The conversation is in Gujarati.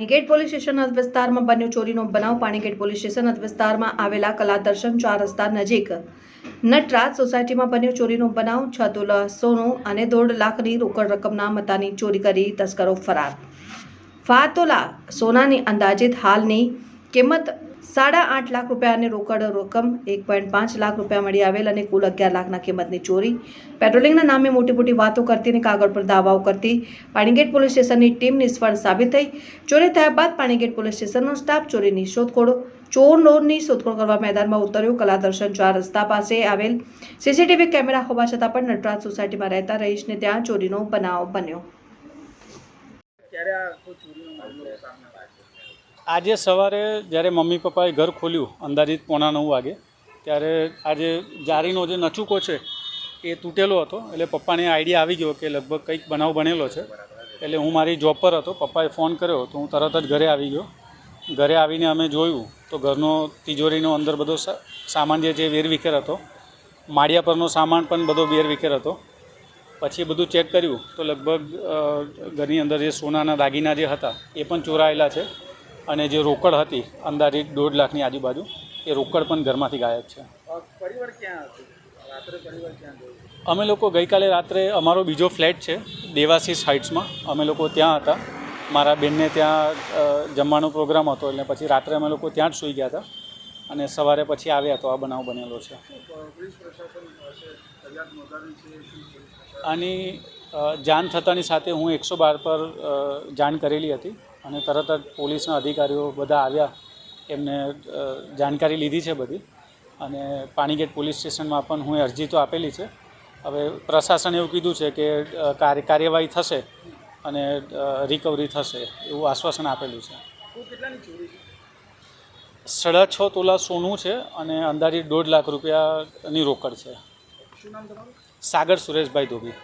પાણીગેટ પોલીસ સ્ટેશન હદ વિસ્તારમાં બન્યો ચોરીનો બનાવ. પાણીગેટ પોલીસ સ્ટેશન હદ વિસ્તારમાં આવેલા કલાદર્શન 4 રસ્તા નજીક નટરાજ સોસાયટીમાં બન્યો ચોરીનો બનાવ. 6 તોલા સોનું અને 1.5 લાખની રોકડ રકમના મત્તાની ચોરી કરી તસ્કરો ફરાર. 5 તોલા સોનાની અંદાજિત હાલની કિંમત 8.5 લાખ રૂપિયા અને રોકડ રકમ 1.5 લાખ રૂપિયા મળી આવેલ અને કુલ 11 લાખના કિંમતની ચોરી. પેટ્રોલિંગના નામે મોટી મોટી વાતો કરતી અને કાગળ પર દાવાઓ કરતી પાણીગેટ પોલીસ સ્ટેશનની ટીમ નિષ્ફળ સાબિત થઈ. ચોરી થયા બાદ પાણીગેટ પોલીસ સ્ટેશનનો સ્ટાફ ચોરની શોધખોળ કરવા મેદાનમાં ઉતર્યો. કલાદર્શન 4 રસ્તા પાસે આવેલ સીસીટીવી કેમેરા હોવા છતાં પણ નટરાજ સોસાયટીમાં રહેતા રહીશને ત્યાં ચોરીનો બનાવ બન્યો. આજે સવારે જ્યારે મમ્મી પપ્પાએ ઘર ખોલ્યું અંદાજિત 8:45 વાગે, ત્યારે આજે જારીનો જે નચુકો છે એ તૂટેલો હતો. એટલે પપ્પાને આઈડિયા આવી ગયો કે લગભગ કંઈક બનાવ બનેલો છે. એટલે હું મારી જોબ પર હતો, પપ્પાએ ફોન કર્યો તો હું તરત જ ઘરે આવી ગયો. ઘરે આવીને અમે જોયું તો ઘરનો તિજોરીનો અંદર બધો સામાન જે છે વેરવિખેર હતો. માળિયા પરનો સામાન પણ બધો વેરવિખેર હતો. પછી બધું ચેક કર્યું તો લગભગ ઘરની અંદર જે સોનાના દાગીના જે હતા એ પણ ચોરાયેલા છે. અને જે રોકડ હતી અંદાજિત 1.5 લાખની આજુબાજુ, એ રોકડ પણ ઘરમાંથી ગાયબ છે. અમે લોકો ગઈકાલે રાત્રે અમારો બીજો ફ્લેટ છે દેવાશીષ હાઇટ્સમાં, અમે લોકો ત્યાં હતા. મારા બેનને ત્યાં જમવાનો પ્રોગ્રામ હતો એટલે પછી રાત્રે અમે લોકો ત્યાં જ સૂઈ ગયા હતા અને સવારે પછી આવ્યા તો આ બનાવ બનેલો છે. આની જાણ થતાની સાથે હું 112 પર જાણ કરેલી હતી અને તરત જ પોલીસના અધિકારીઓ બધા આવ્યા, એમને જાણકારી લીધી છે બધી. અને પાણીગેટ પોલીસ સ્ટેશનમાં પણ હું અરજી તો આપેલી છે. હવે પ્રશાસન એવું કીધું છે કે કાર્યવાહી થશે અને રિકવરી થશે એવું આશ્વાસન આપેલું છે. 6.5 તોલા સોનું છે અને અંદાજિત 1.5 લાખ રૂપિયાની રોકડ છે. સાગર સુરેશભાઈ ધોબી.